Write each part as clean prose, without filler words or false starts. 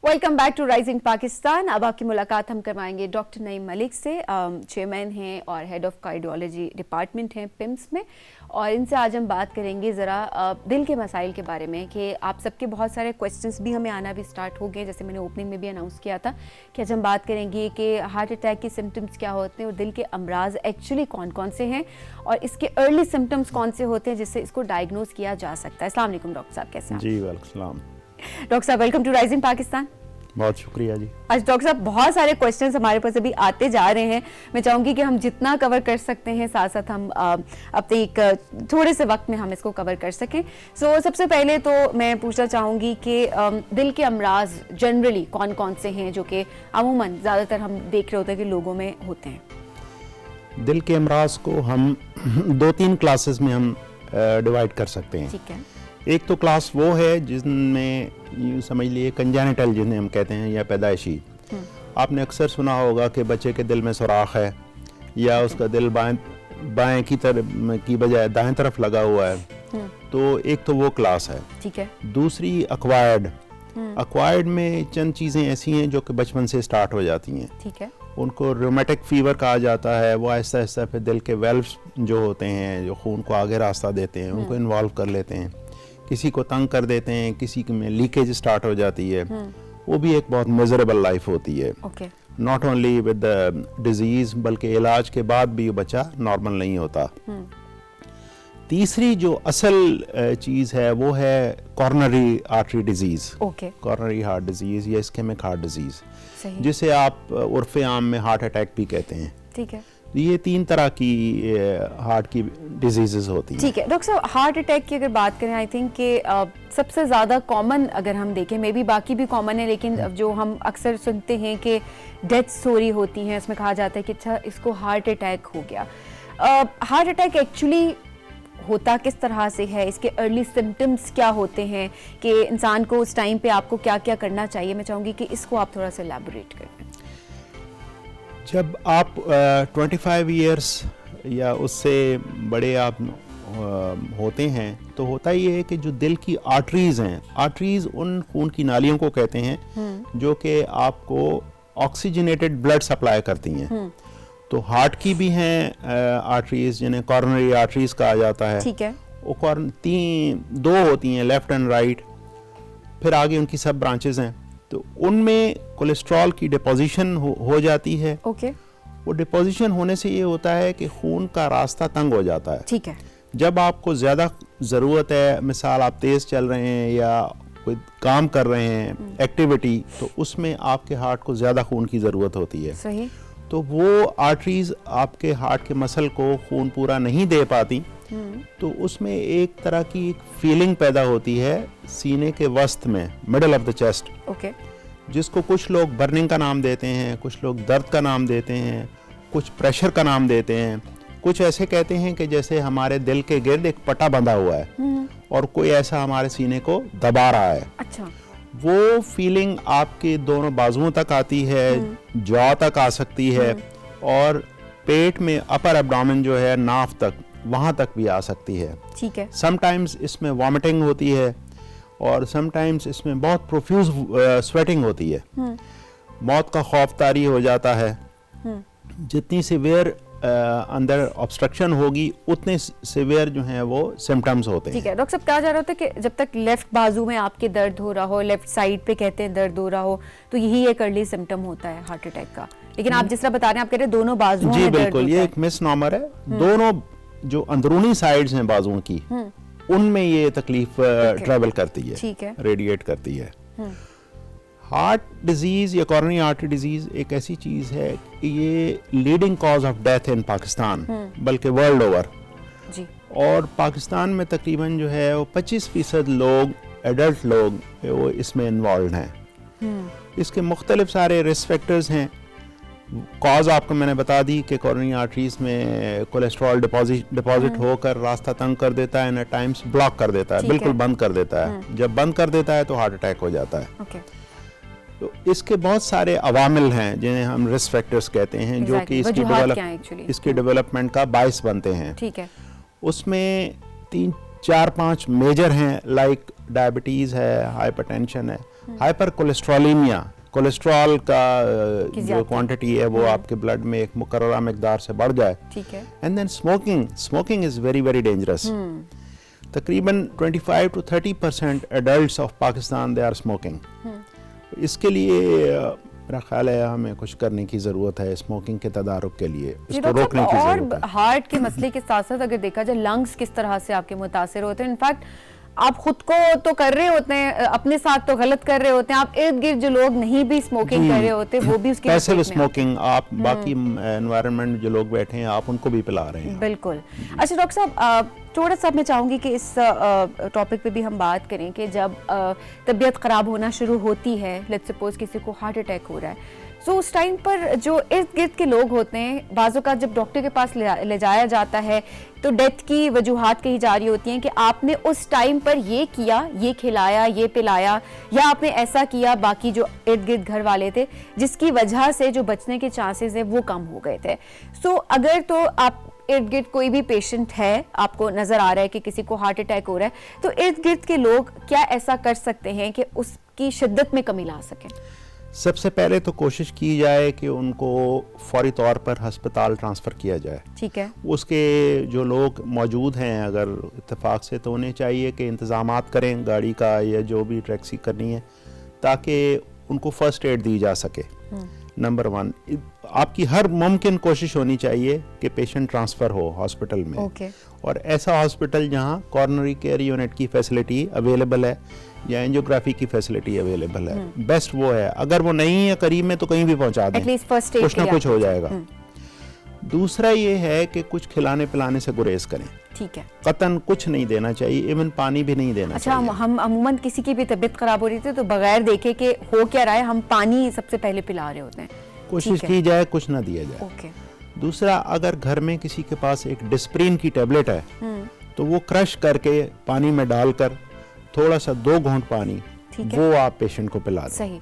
Welcome back to rising Pakistan. अब आपकी मुलाकात हम करवाएंगे डॉक्टर नईम मलिक से। चेयरमैन हैं और हेड ऑफ कार्डियोलॉजी डिपार्टमेंट हैं पिम्स में, और इनसे आज हम बात करेंगे ज़रा दिल के मसाइल के बारे में कि आप सबके बहुत सारे क्वेश्चंस भी हमें आना भी स्टार्ट हो गए। जैसे मैंने ओपनिंग में भी अनाउंस किया था कि आज हम बात करेंगे कि हार्ट अटैक के सिम्टम्स क्या होते हैं और दिल के अमराज एक्चुअली कौन कौन से हैं और इसके अर्ली सिम्टम्स कौन से होते हैं जिससे इसको डायग्नोज किया जा सकता है। अस्सलाम वालेकुम डॉक्टर साहब, कैसे हैं? जी वालेकुम। डॉक्टर साहब वेलकम टू राइजिंग पाकिस्तान। बहुत शुक्रिया जी। आज डॉक्टर साहब बहुत सारे क्वेश्चंस हमारे पास अभी आते जा रहे हैं। मैं चाहूँगी कि हम जितना कवर कर सकते हैं साथ साथ हम अपने एक थोड़े से वक्त में हम इसको कवर कर सकें। सबसे पहले तो मैं पूछना चाहूँगी कि दिल के अमराज जनरली कौन कौन से हैं जो कि अमूमन ज़्यादातर हम देख रहे होते हैं कि लोगों में होते हैं। दिल के अमराज को हम 2-3 क्लासेस में हम डिवाइड कर सकते हैं। ठीक है। एक तो क्लास वो है जिनमें यूँ समझ लिए कंजेनिटल जिन्हें हम कहते हैं या पैदाइशी। आपने अक्सर सुना होगा कि बच्चे के दिल में सुराख है या उसका दिल बाएं की तरफ की बजाय दाएं तरफ लगा हुआ है। तो एक तो वो क्लास है। ठीक है। दूसरी अक्वायर्ड में चंद चीज़ें ऐसी हैं जो कि बचपन से स्टार्ट हो जाती हैं। ठीक है। उनको रोमेटिक फीवर कहा जाता है। वो आहिस्ता आहिस्ता फिर दिल के वेल्व्स जो होते हैं जो खून को आगे रास्ता देते हैं उनको इन्वॉल्व कर लेते हैं, किसी को तंग कर देते हैं, किसी में लीकेज स्टार्ट हो जाती है। वो भी एक बहुत मिजरेबल लाइफ होती है। Not only with the disease बल्कि इलाज के बाद भी बच्चा नॉर्मल नहीं होता। तीसरी जो असल चीज़ है वो है coronary artery disease, coronary heart disease या इस्केमिक हार्ट डिजीज, जिसे आप उर्फ़े आम में हार्ट अटैक भी कहते हैं। ठीक है। ये 3 तरह की हार्ट की डिजीजेस होती हैं। ठीक है डॉक्टर साहब, हार्ट अटैक की अगर बात करें आई थिंक कि सबसे ज़्यादा कॉमन अगर हम देखें, मे बी बाकी भी कॉमन है, लेकिन जो हम अक्सर सुनते हैं कि डेथ्स हो रही होती हैं, उसमें कहा जाता है कि अच्छा इसको हार्ट अटैक हो गया। हार्ट अटैक एक्चुअली होता किस तरह से है, इसके अर्ली सिम्टम्स क्या होते हैं कि इंसान को उस टाइम पे आपको क्या क्या करना चाहिए? मैं चाहूँगी कि इसको आप थोड़ा सा एलैबोरेट करें। जब आप 25 इयर्स या उससे बड़े आप होते हैं तो होता ही है कि जो दिल की आर्टरीज हैं, आर्टरीज उन खून की नालियों को कहते हैं जो कि आपको ऑक्सीजनेटेड ब्लड सप्लाई करती हैं। तो हार्ट की भी हैं आर्टरीज जिन्हें कॉर्नरी आर्टरीज कहा जाता है। ठीक है। वो 2 होती हैं, लेफ्ट एंड राइट, फिर आगे उनकी सब ब्रांचेस हैं। तो उनमें कोलेस्ट्रॉल की डिपोजिशन हो जाती है। वो डिपोजिशन होने से ये होता है कि खून का रास्ता तंग हो जाता है। ठीक है। जब आपको ज़्यादा ज़रूरत है, मिसाल आप तेज़ चल रहे हैं या कोई काम कर रहे हैं एक्टिविटी, तो उसमें आपके हार्ट को ज़्यादा खून की ज़रूरत होती है। सही। तो वो आर्टरीज आपके हार्ट के मसल को खून पूरा नहीं दे पाती, तो उसमें एक तरह की एक फीलिंग पैदा होती है सीने के वस्त में, मिडल ऑफ द चेस्ट, जिसको कुछ लोग बर्निंग का नाम देते हैं, कुछ लोग दर्द का नाम देते हैं, कुछ प्रेशर का नाम देते हैं, कुछ ऐसे कहते हैं कि जैसे हमारे दिल के गिर्द एक पट्टा बंधा हुआ है और कोई ऐसा हमारे सीने को दबा रहा है। अच्छा। वो फीलिंग आपके दोनों बाजुओं तक आती है, जॉ तक आ सकती है और पेट में अपर एब्डोमेन जो है नाफ तक, वहाँ तक भी आ सकती है। ठीक है। समटाइम्स इसमें वॉमिटिंग होती है और समटाइम्स इसमें बहुत प्रोफ्यूज स्वेटिंग होती है। मौत का खौफ तारी हो जाता है। जितनी सिवियर अंदर ऑब्स्ट्रक्शन होगी उतने सिवियर जो हैं वो सिम्टम्स होते हैं। ठीक है। डॉक्टर साहब, कहा जा रहा था कि जब तक लेफ्ट बाजू में आपके दर्द हो रहा हो, लेफ्ट साइड पे कहते हैं दर्द हो रहा हो, तो यही एक अर्ली सिम्टम होता है हार्ट अटैक का। लेकिन आप जिस तरह बता रहे हैं, आप कह रहे हैं दोनों बाजुओं में दर्द होता है। जी बिल्कुल, ये एक मिसनॉमर है। दोनों जो अंदरूनी साइड्स हैं बाजुओं की, उनमें ये तकलीफ ट्रेवल करती है। ठीक है। रेडिएट करती है। हार्ट डिजीज या कॉर्नरी आर्टरी डिजीज एक ऐसी चीज है कि ये leading cause of death in Pakistan, बल्कि वर्ल्ड ओवर। जी। और पाकिस्तान में तकरीबन जो है वो 25% लोग, एडल्ट लोग, वो इसमें इन्वॉल्व हैं। इसके मुख्तलिफ सारे रिस्क फैक्टर्स हैं। कॉज आपको मैंने बता दी कि कॉर्नरी आर्टरीज में कोलेस्ट्रॉल डिपॉजिट होकर रास्ता तंग कर देता है, टाइम्स ब्लॉक कर देता है, बिल्कुल बंद कर देता है। जब बंद कर देता है तो हार्ट अटैक हो जाता है। तो इसके बहुत सारे अवामिल हैं जिन्हें हम रिस्क फैक्टर्स कहते हैं, जो कि इसके डेवलपमेंट का बायस बनते हैं। ठीक है। उसमें 3, 4, 5 मेजर हैं, लाइक डायबिटीज़ है, हाइपरटेंशन है, हाइपर कोलेस्ट्रोलीमिया, कोलेस्ट्रॉल का जो ज्यादती। क्वांटिटी है वो आपके ब्लड में एक मुकर्ररा मिकदार से बढ़ जाए। ठीक है। And then smoking is very very dangerous. तकरीबन 25 to 30% adults of Pakistan they are smoking. इसके लिए मेरा ख्याल है हमें कुछ करने की ज़रूरत है स्मोकिंग के तदारुक के लिए, इसको रोकने की ज़रूरत और है। हार्ट के मसले के साथ साथ अगर देखा जाए लंग्स किस तरह से आपके मुतासिर होते हैं। इनफैक्ट आप खुद को तो कर रहे होते हैं, अपने साथ तो गलत कर रहे होते हैं, आप इर्द गिर्द जो लोग नहीं भी स्मोकिंग कर रहे होते वो भी उसकी पैसिव लपेट में आते स्मोकिंग, आप बाकी एनवायरनमेंट जो लोग बैठे हैं आप उनको भी पिला रहे हैं। हैं। बिल्कुल। अच्छा डॉक्टर साहब, थोड़ा सा मैं चाहूंगी कि इस टॉपिक पे भी हम बात करें कि जब तबीयत ख़राब होना शुरू होती है, लेट्स सपोज किसी को हार्ट अटैक हो रहा है, तो उस टाइम पर जो इर्द गिर्द के लोग होते हैं, बाज़ों का जब डॉक्टर के पास ले जाया जाता है तो डेथ की वजूहात कही जा रही होती हैं कि आपने उस टाइम पर ये किया, ये खिलाया, ये पिलाया, या आपने ऐसा किया, बाकी जो इर्द गिर्द घर वाले थे जिसकी वजह से जो बचने के चांसेस है वो कम हो गए थे। सो अगर तो आप इर्द गिर्द कोई भी पेशेंट है, आपको नजर आ रहा है कि किसी को हार्ट अटैक हो रहा है, तो इर्द गिर्द के लोग क्या ऐसा कर सकते हैं कि उसकी शिद्दत में कमी ला सकें? सबसे पहले तो कोशिश की जाए कि उनको फौरी तौर पर अस्पताल ट्रांसफ़र किया जाए। ठीक है। उसके जो लोग मौजूद हैं अगर इत्तेफाक से, तो उन्हें चाहिए कि इंतज़ामात करें गाड़ी का या जो भी टैक्सी करनी है, ताकि उनको फ़र्स्ट एड दी जा सके। नंबर 1, आपकी हर मुमकिन कोशिश होनी चाहिए कि पेशेंट ट्रांसफ़र हो हॉस्पिटल में। ओके। और ऐसा हॉस्पिटल जहां कॉर्नरी केयर यूनिट की फैसिलिटी अवेलेबल है या एंजियोग्राफी की फैसिलिटी अवेलेबल है, बेस्ट वो है। अगर वो नहीं है करीब में तो कहीं भी पहुंचा दें, एटलीस्ट फर्स्ट एड कुछ ना कुछ हो जाएगा। दूसरा ये है कि कुछ खिलाने पिलाने से गुरेज करें। ठीक है। कतन कुछ नहीं देना चाहिए, इवन पानी भी नहीं देना अच्छा, चाहिए। हम अमूमन किसी की भी तबीयत खराब हो रही थी तो बगैर देखे कि हो क्या रहा है, हम पानी सबसे पहले पिला रहे होते हैं। कोशिश की जाए कुछ ना दिया जाए। ओके। दूसरा, अगर घर में किसी के पास एक डिस्प्रिन की टेबलेट है तो वो क्रश करके पानी में डालकर थोड़ा सा 2 घूंट पानी वो आप पेशेंट को पिला दें। सही।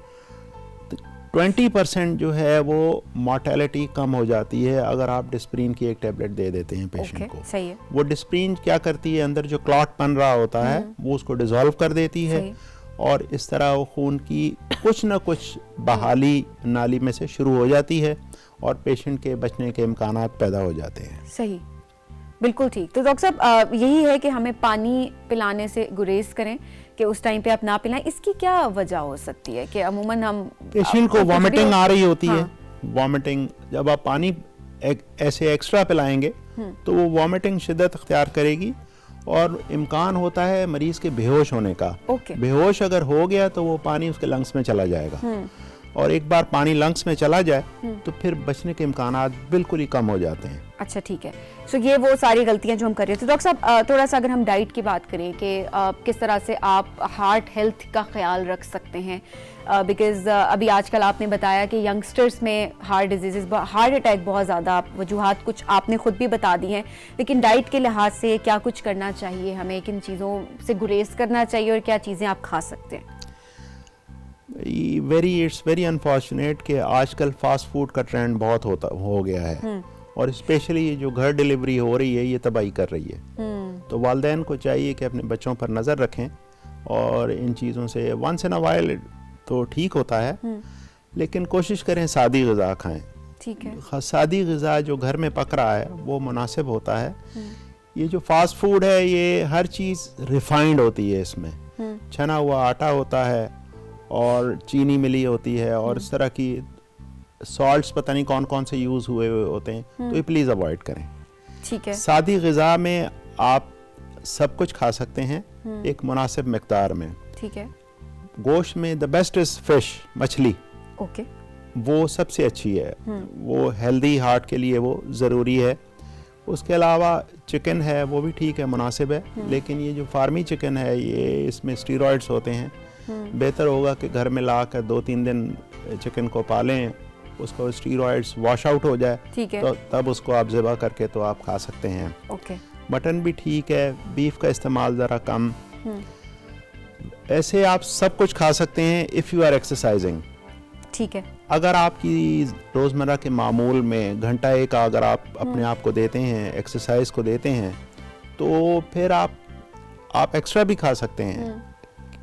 20% जो है वो मोर्टेलिटी कम हो जाती है अगर आप डिस्प्रिन की एक टेबलेट दे देते हैं पेशेंट को। सही है। वो डिस्प्रिन क्या करती है, अंदर जो क्लॉट बन रहा होता है वो उसको डिसॉल्व कर देती है और इस तरह वो खून की कुछ ना कुछ बहाली नाली में से शुरू हो जाती है और पेशेंट के बचने के इम्कानात पैदा हो जाते हैं। सही, बिल्कुल ठीक। तो डॉक्टर साहब, यही है कि हमें पानी पिलाने से गुरेज करें कि उस टाइम पे आप ना पिलाएं। इसकी क्या वजह हो सकती है कि अमूमन हम पेशेंट को वॉमिटिंग आ रही होती है, वॉमिटिंग, जब आप पानी ऐसे एक्स्ट्रा पिलाएंगे तो वो वॉमिटिंग शिद्दत अख्तियार करेगी और इम्कान होता है मरीज के बेहोश होने का। बेहोश अगर हो गया तो वो पानी उसके लंग्स में चला जाएगा और एक बार पानी लंग्स में चला जाए तो फिर बचने के इम्कानात बिल्कुल ही कम हो जाते हैं। अच्छा, ठीक है। सो ये वो सारी गलतियां जो हम कर रहे थे। डॉक्टर साहब, थोड़ा सा अगर हम डाइट की बात करें कि किस तरह से आप हार्ट हेल्थ का ख्याल रख सकते हैं, बिकॉज अभी आजकल आपने बताया कि यंगस्टर्स में हार्ट डिजीज़, हार्ट अटैक बहुत ज़्यादा, वजूहात कुछ आपने खुद भी बता दी हैं, लेकिन डाइट के लिहाज से क्या कुछ करना चाहिए हमें, किन चीज़ों से गुरेज करना चाहिए और क्या चीज़ें आप खा सकते हैं? इट्स वेरी अनफॉर्चुनेट कि आजकल फास्ट फूड का ट्रेंड बहुत हो गया है और स्पेशली जो घर डिलीवरी हो रही है ये तबाही कर रही है। तो वालिदैन को चाहिए कि अपने बच्चों पर नज़र रखें और इन चीज़ों से वंस इन अ वाइल तो ठीक होता है, लेकिन कोशिश करें सादी ग़िज़ा खाएं। ठीक है। सादी ग़िज़ा जो घर में पक रहा है वो मुनासिब होता है। ये जो फास्ट फूड है ये हर चीज़ रिफाइंड होती है, इसमें छना हुआ आटा होता है और चीनी मिली होती है और इस तरह की सॉल्ट्स पता नहीं कौन कौन से यूज़ हुए होते हैं, तो ये प्लीज़ अवॉइड करें। ठीक है। सादी ग़िज़ा में आप सब कुछ खा सकते हैं एक मुनासिब मिक़दार में। ठीक है। गोश्त में द बेस्ट इज़ फिश, मछली। ओके। वो सबसे अच्छी है, वो हेल्दी हार्ट के लिए वो ज़रूरी है। उसके अलावा चिकन है वो भी ठीक है, मुनासिब है, लेकिन ये जो फार्मी चिकन है ये इसमें स्टीरॉइड्स होते हैं। बेहतर होगा कि घर में ला कर 2-3 दिन चिकन को पालें, उसको स्टीरॉइड्स वॉश आउट हो जाए, तो तब उसको आप ज़िबा करके तो आप खा सकते हैं। ओके। मटन भी ठीक है, बीफ का इस्तेमाल ज़रा कम। ऐसे आप सब कुछ खा सकते हैं इफ़ यू आर एक्सरसाइजिंग। ठीक है। अगर आपकी रोज़मर्रा के मामूल में घंटा एक अगर आप अपने आप को देते हैं, एक्सरसाइज को देते हैं, तो फिर आप एक्स्ट्रा भी खा सकते हैं।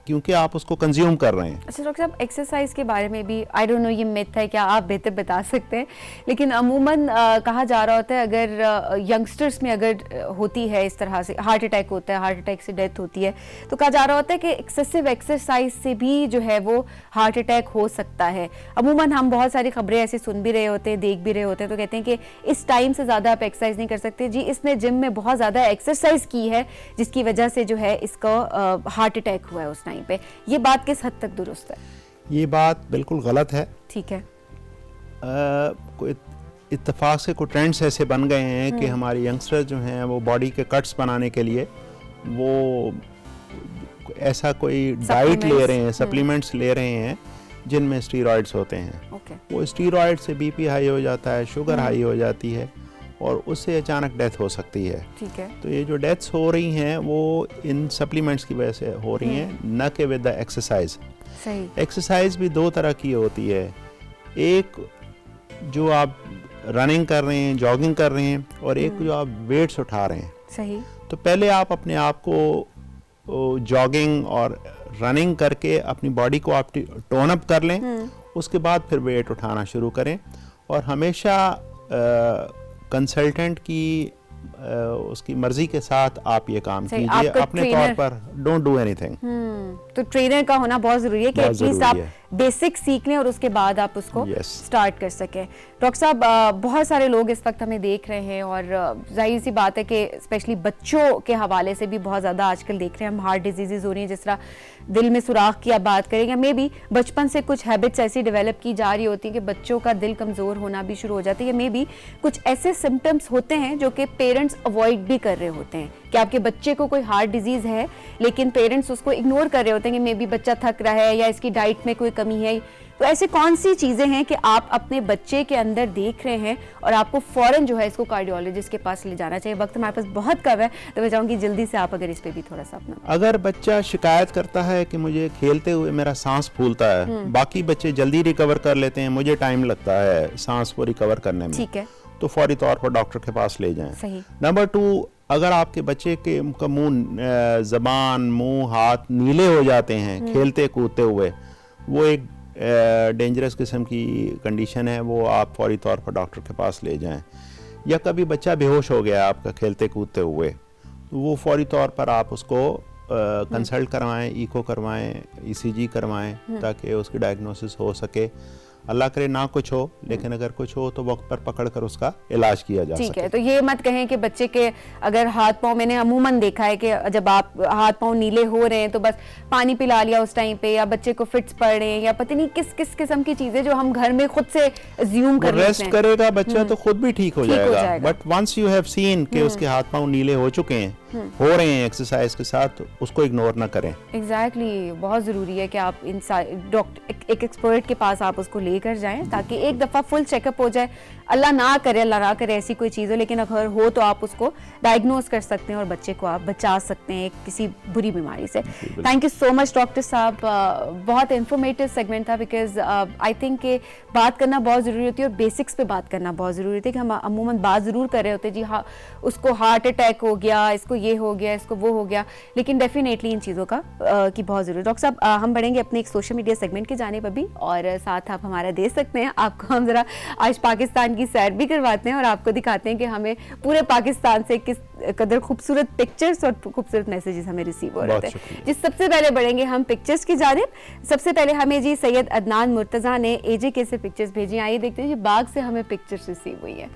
क्योंकि आप उसको कंज्यूम कर रहे हैं। अच्छा डॉक्टर साहब, एक्सरसाइज के बारे में भी आई डोंट नो ये मिथ है क्या, आप बेहतर बता सकते हैं, लेकिन अमूमन कहा जा रहा होता है अगर यंगस्टर्स में अगर होती है इस तरह से हार्ट अटैक होता है, हार्ट अटैक से डेथ होती है, तो कहा जा रहा होता है कि एक्सेसिव एक्सरसाइज से भी जो है वो हार्ट अटैक हो सकता है। अमूमन हम बहुत सारी खबरें ऐसे सुन भी रहे होते हैं, देख भी रहे होते हैं, तो कहते हैं कि इस टाइम से ज़्यादा आप एक्सरसाइज नहीं कर सकते जी, इसने जिम में बहुत ज़्यादा एक्सरसाइज की है जिसकी वजह से जो है इसका हार्ट अटैक हुआ है उस टाइम पे। ये बात किस हद तक दुरुस्त है? ये बात बिल्कुल गलत है। ठीक है। कोई इत्तेफाक से कोई ट्रेंड्स ऐसे बन गए हैं कि हमारे यंगस्टर जो हैं वो बॉडी के कट्स बनाने के लिए वो ऐसा कोई डाइट ले रहे हैं, सप्लीमेंट्स ले रहे हैं जिनमें स्टीरॉइड्स होते हैं। वो स्टीरॉइड से बीपी हाई हो जाता है, शुगर हाई हो जाती है और उससे अचानक डेथ हो सकती है। ठीक है। तो ये जो डेथ्स हो रही हैं वो इन सप्लीमेंट्स की वजह से हो रही हैं, न कि विद द एक्सरसाइज। सही। एक्सरसाइज भी दो तरह की होती है, एक जो आप रनिंग कर रहे हैं, जॉगिंग कर रहे हैं, और एक जो आप वेट्स उठा रहे हैं। सही। तो पहले आप अपने आप को जॉगिंग और रनिंग करके अपनी बॉडी को आप टोन अप कर लें, उसके बाद फिर वेट उठाना शुरू करें, और हमेशा कंसल्टेंट की उसकी मर्जी के साथ आप ये काम कीजिए, अपने तौर पर डोंट डू एनीथिंग। तो ट्रेनर का होना बहुत जरूरी है कि एटलीस्ट आप बेसिक सीख लें और उसके बाद आप उसको स्टार्ट कर सकें। डॉक्टर साहब, बहुत सारे लोग इस वक्त हमें देख रहे हैं और जाहिर सी बात है कि स्पेशली बच्चों के हवाले से भी बहुत ज़्यादा आजकल देख रहे हैं हम हार्ट डिजीजेज हो रही हैं, जिस तरह दिल में सुराख की आप बात करें, या मे बी बचपन से कुछ हैबिट्स ऐसी डेवलप की जा रही होती हैं कि बच्चों का दिल कमज़ोर होना भी शुरू हो जाता है, या मे बी कुछ ऐसे सिम्टम्स होते हैं जो कि पेरेंट्स अवॉइड भी कर रहे होते हैं कि आपके बच्चे को कोई हार्ट डिजीज़ है लेकिन पेरेंट्स उसको इग्नोर कर रहे होते हैं कि मे बी बच्चा थक रहा है या इसकी डाइट में कोई कमी है। तो ऐसे कौन सी चीज़ें हैं कि आप अपने बच्चे के अंदर देख रहे हैं और आपको फौरन जो है इसको कार्डियोलॉजिस्ट के पास ले जाना चाहिए? वक्त हमारे पास बहुत कम है, तो मैं चाहूँगी जल्दी से आप अगर इस पे भी थोड़ा सा अपना। अगर बच्चा शिकायत करता है कि मुझे खेलते हुए मेरा सांस फूलता है, बाकी बच्चे जल्दी रिकवर कर लेते हैं, मुझे टाइम लगता है सांस को रिकवर करने में, ठीक है, तो फौरी तौर पर डॉक्टर के पास ले जाएं। सही। नंबर 2, अगर आपके बच्चे के मुंह, जबान, मुंह, हाथ नीले हो जाते हैं खेलते कूदते हुए, वो एक डेंजरस किस्म की कंडीशन है, वो आप फौरी तौर पर डॉक्टर के पास ले जाएं। या कभी बच्चा बेहोश हो गया आपका खेलते कूदते हुए, तो वो फौरी तौर पर आप उसको कंसल्ट करवाएं, इको करवाएं, ईसीजी करवाएं, ताकि उसकी डायग्नोसिस हो सके। अल्लाह करे ना कुछ हो, लेकिन अगर कुछ हो तो वक्त पर पकड़कर उसका इलाज किया जा सके। ठीक है, तो ये मत कहें कि बच्चे के अगर हाथ पांव, मैंने अमूमन देखा है कि जब आप हाथ पांव नीले हो रहे हैं तो बस पानी पिला लिया उस टाइम पे, या बच्चे को फिट्स पड़ रहे हैं, या पता नहीं किस किस किस्म की चीजें जो हम घर में खुद से अज्यूम कर लेते हैं। रेस्ट करेगा बच्चा तो खुद भी ठीक हो जाएगा, but once you have seen कि उसके हाथ पांव नीले हो चुके हैं, हो रहे हैं एक्सरसाइज के साथ, तो उसको इग्नोर ना करें। एग्जैक्टली, बहुत ज़रूरी है कि आप इन डॉक्टर एक एक्सपर्ट के पास आप उसको लेकर जाएं ताकि एक दफ़ा फुल चेकअप हो जाए। अल्लाह ना करे ऐसी कोई चीज़ हो, लेकिन अगर हो तो आप उसको डायग्नोज कर सकते हैं और बच्चे को आप बचा सकते हैं किसी बुरी बीमारी से। Thank you so much doctor साहब, बहुत इन्फॉर्मेटिव सेगमेंट था, बिकॉज आई थिंक कि बात करना बहुत ज़रूरी होती है और बेसिक्स पे बात करना बहुत ज़रूरी होती है कि हम अमूमन बात ज़रूर कर रहे होते हैं जी हाँ उसको हार्ट अटैक हो गया, इसको ये हो गया, इसको वो हो गया, लेकिन डेफिनेटली इन चीज़ों का की बहुत ज़रूरी। डॉक्टर साहब, हम बढ़ेंगे अपने एक सोशल मीडिया सेगमेंट की जानिब अभी, और साथ आप हमारा दे सकते हैं। आपको हम ज़रा आज पाकिस्तान की सैर भी करवाते हैं और आपको दिखाते हैं कि हमें पूरे पाकिस्तान से किस कदर खूबसूरत पिक्चर्स और खूबसूरत मैसेजेस हमें रिसीव हो रहे थे। जिस सबसे पहले बढ़ेंगे हम पिक्चर्स की जानिब। सबसे पहले हमें जी सैयद अदनान मुर्तज़ा ने एजेके से पिक्चर्स भेजी। आइए देखते हैं जी बाग से हमें पिक्चर्स रिसीव हुई है।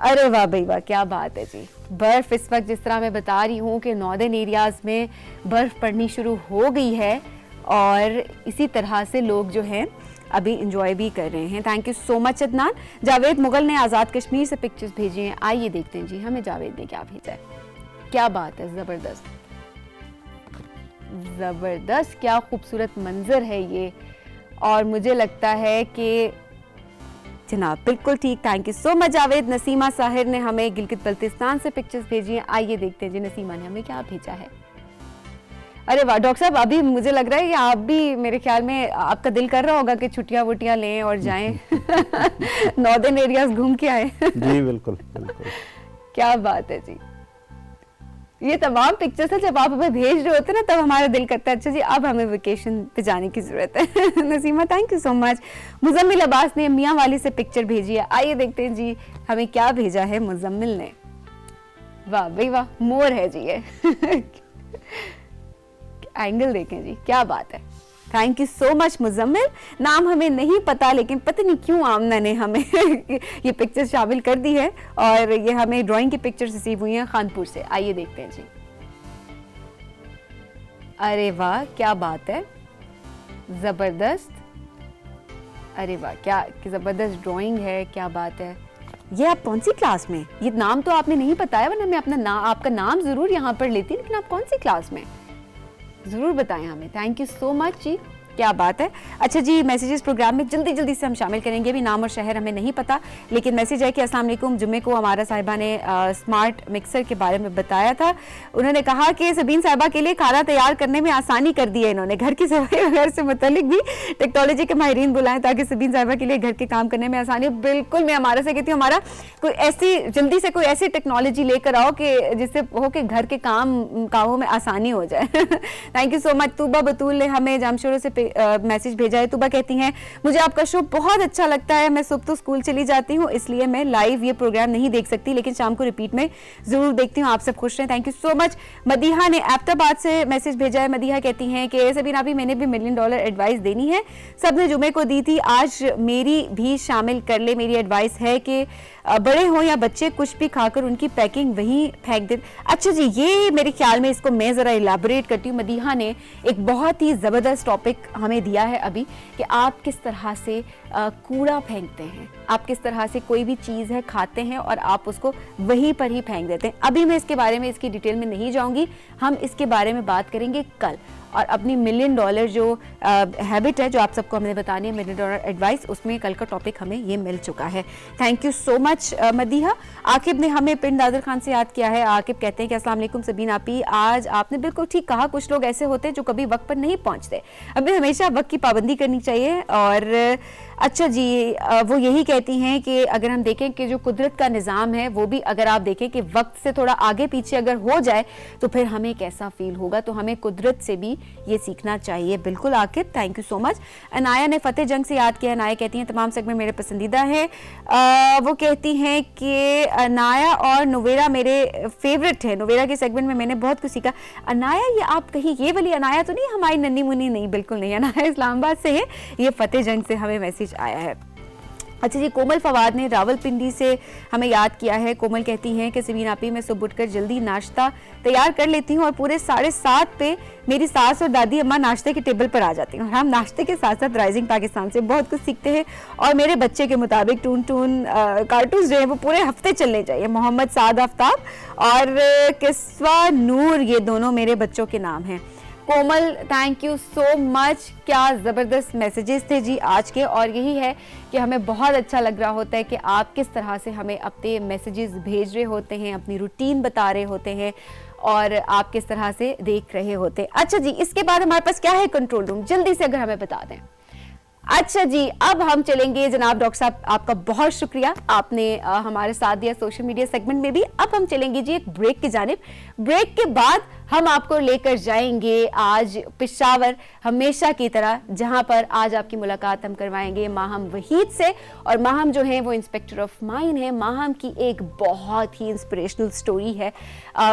अरे वाह भाई वाह, क्या बात है जी। बर्फ इस वक्त जिस तरह मैं बता रही हूँ कि नॉर्दर्न एरियाज में बर्फ पड़नी शुरू हो गई है और इसी तरह से लोग जो हैं अभी इंजॉय भी कर रहे हैं। Thank you so much Adnan. Javed Mughal ने आज़ाद कश्मीर से पिक्चर्स भेजी हैं। आइए देखते हैं जी हमें जावेद ने क्या भेजा है। क्या बात है, ज़बरदस्त ज़बरदस्त, क्या खूबसूरत मंजर है ये, और मुझे लगता है कि जनाब बिल्कुल ठीक। Thank you so much Javed. Naseema Sahir ने हमें गिलगित बल्तिस्तान से पिक्चर्स भेजी हैं। आइए देखते हैं जी नसीमा ने हमें क्या भेजा है। अरे वाह डॉक्टर साहब, अभी मुझे लग रहा है कि आप भी, मेरे ख्याल में आपका दिल कर रहा होगा कि छुट्टियां वुट्टियां लें और जाएं नॉर्दर्न एरियाज घूम के आए। जी बिल्कुल बिल्कुल, क्या बात है जी। ये तमाम पिक्चर्स है जब आप हमें भेज रहे होते हैं ना, तब हमारा दिल करता है अच्छा जी अब हमें वेकेशन पे जाने की जरूरत है। Naseema thank you so much. Muzammil Abbas ने मियां वाली से पिक्चर भेजी है, आइए देखते हैं जी हमें क्या भेजा है मुजम्मिल ने। वाह भाई वाह, मोर है जी ये। एंगल देखें जी, क्या बात है। Thank you so much Muzammil. नाम हमें नहीं पता, लेकिन पता नहीं क्यों आमना ने हमें ये पिक्चर शामिल कर दी है, और ये हमें ड्राइंग की पिक्चर्स रिसीव हुई हैं खानपुर से। आइए देखते हैं जी। अरे वाह क्या बात है, जबरदस्त। अरे वाह क्या जबरदस्त ड्राइंग है, क्या बात है। ये आप कौन सी क्लास में, ये नाम तो आपने नहीं बताया, वरना मैं अपना आपका नाम जरूर यहाँ पर लेती, लेकिन आप कौन सी क्लास में जरूर बताएं हमें। थैंक यू सो मच जी, क्या बात है। अच्छा जी, मैसेजेस प्रोग्राम में जल्दी जल्दी से हम शामिल करेंगे। भी नाम और शहर हमें नहीं पता, लेकिन मैसेज है कि अस्सलाम वालेकुम, जुम्मे को हमारा साहिबा ने स्मार्ट मिक्सर के बारे में बताया था। उन्होंने कहा कि सबीन साहिबा के लिए खाना तैयार करने में आसानी कर दी है इन्होंने। घर की सफाई वगैरह से मुतल्लिक भी टेक्नोलॉजी के माहिरीन बुलाएं ताकि सबीन साहिबा के लिए घर के काम करने में आसानी हो। बिल्कुल, मैं हमारा से कहती हूँ, हमारा कोई ऐसी जल्दी से कोई ऐसी टेक्नोलॉजी लेकर आओ कि जिससे हो कि घर के कामों में आसानी हो जाए। Thank you so much. Tooba Batool ने हमें जामशोरों से मैसेज भेजा है। तूबा कहती हैं मुझे आपका शो बहुत अच्छा लगता है, मैं सुबह तो स्कूल चली जाती हूँ इसलिए मैं लाइव ये प्रोग्राम नहीं देख सकती, लेकिन शाम को रिपीट में जरूर देखती हूँ। आप सब खुश रहें। Thank you so much. Madiha ने एबटाबाद से मैसेज भेजा है। मदीहा कहती हैं कि सबीना भी मैंने भी $1 मिलियन एडवाइस देनी है, सबने जुमे को दी थी, आज मेरी भी शामिल कर ले। मेरी एडवाइस है कि बड़े हो या बच्चे कुछ भी खाकर उनकी पैकिंग वहीं फेंक दे। अच्छा जी, ये मेरे ख्याल में इसको मैं जरा इलाबोरेट करती हूँ। मदीहा ने एक बहुत ही जबरदस्त टॉपिक हमें दिया है अभी कि आप किस तरह से कूड़ा फेंकते हैं, आप किस तरह से कोई भी चीज़ है खाते हैं और आप उसको वहीं पर ही फेंक देते हैं। अभी मैं इसके बारे में इसकी डिटेल में नहीं जाऊंगी, हम इसके बारे में बात करेंगे कल। और अपनी $1 मिलियन जो हैबिट है जो आप सबको हमने बतानी है, $1 मिलियन एडवाइस, उसमें कल का टॉपिक हमें ये मिल चुका है। Thank you so much Madiha. Aqib ने हमें पिंड दादर खान से याद किया है। आकिब कहते हैं कि अस्सलाम वालेकुम सबीन आपी, आज आपने बिल्कुल ठीक कहा, कुछ लोग ऐसे होते हैं जो कभी वक्त पर नहीं पहुंचते, हमें हमेशा वक्त की पाबंदी करनी चाहिए। और अच्छा जी, वो यही कहती हैं कि अगर हम देखें कि जो कुदरत का निज़ाम है वो भी अगर आप देखें कि वक्त से थोड़ा आगे पीछे अगर हो जाए तो फिर हमें कैसा फील होगा, तो हमें कुदरत से भी ये सीखना चाहिए। बिल्कुल Aqib, thank you so much. Anaya ने फतेह जंग से याद किया। अनाया कहती हैं तमाम सेगमेंट मेरे पसंदीदा है। वो कहती हैं कि अनाया और नुवेरा मेरे फेवरेट है, नुवेरा के सेगमेंट में मैंने बहुत कुछ सीखा। अनाया, ये आप कहीं ये वाली अनाया तो नहीं, हमारी नन्नी मुन्नी नहीं, बिल्कुल नहीं, अनाया इस्लामाबाद से है, ये फतेह जंग से हमें मैसेज आया है। अच्छा जी, कोमल फवाद ने रावलपिंडी से हमें याद किया है। कोमल कहती हैं कि सबीन आपी, मैं सुबह उठकर जल्दी नाश्ता तैयार कर लेती हूँ और पूरे 7:30 पे मेरी सास और दादी अम्मा नाश्ते के टेबल पर आ जाती हैं। हम नाश्ते के साथ साथ राइजिंग पाकिस्तान से बहुत कुछ सीखते हैं और मेरे बच्चे के मुताबिक टून टून कार्टून्स जो है वो पूरे हफ्ते चलने चाहिए। मोहम्मद साद आफ्ताब और किस्वा नूर, ये दोनों मेरे बच्चों के नाम हैं। कोमल, थैंक यू सो मच। क्या ज़बरदस्त मैसेजेस थे जी आज के, और यही है कि हमें बहुत अच्छा लग रहा होता है कि आप किस तरह से हमें अपने मैसेजेस भेज रहे होते हैं, अपनी रूटीन बता रहे होते हैं और आप किस तरह से देख रहे होते हैं। अच्छा जी, इसके बाद हमारे पास क्या है कंट्रोल रूम, जल्दी से अगर हमें बता दें। अच्छा जी, अब हम चलेंगे, जनाब डॉक्टर साहब आपका बहुत शुक्रिया, आपने हमारे साथ दिया सोशल मीडिया सेगमेंट में भी। अब हम चलेंगे जी एक ब्रेक की जानिब। ब्रेक के बाद हम आपको लेकर जाएंगे आज पेशावर, हमेशा की तरह, जहां पर आज आपकी मुलाकात हम करवाएंगे माहम वहीद से। और माहम जो है वो इंस्पेक्टर ऑफ माइन है। माहम की एक बहुत ही इंस्पिरेशनल स्टोरी है।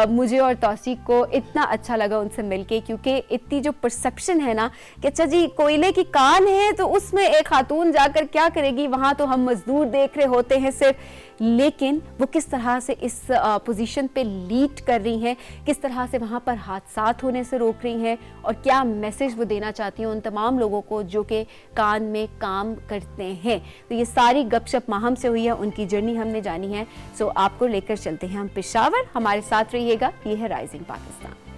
मुझे और तौसीक को इतना अच्छा लगा उनसे मिलके, क्योंकि इतनी जो परसेप्शन है ना कि अच्छा जी कोयले की कान है तो उसमें एक खातून जाकर क्या करेगी, वहां तो हम मजदूर देख रहे होते हैं सिर्फ, लेकिन वो किस तरह से इस पोजीशन पे लीड कर रही हैं, किस तरह से वहाँ पर हादसात होने से रोक रही हैं और क्या मैसेज वो देना चाहती हैं उन तमाम लोगों को जो कि कान में काम करते हैं। तो ये सारी गपशप माहम से हुई है, उनकी जर्नी हमने जानी है। सो आपको लेकर चलते हैं हम पेशावर, हमारे साथ रहिएगा। ये है राइजिंग पाकिस्तान।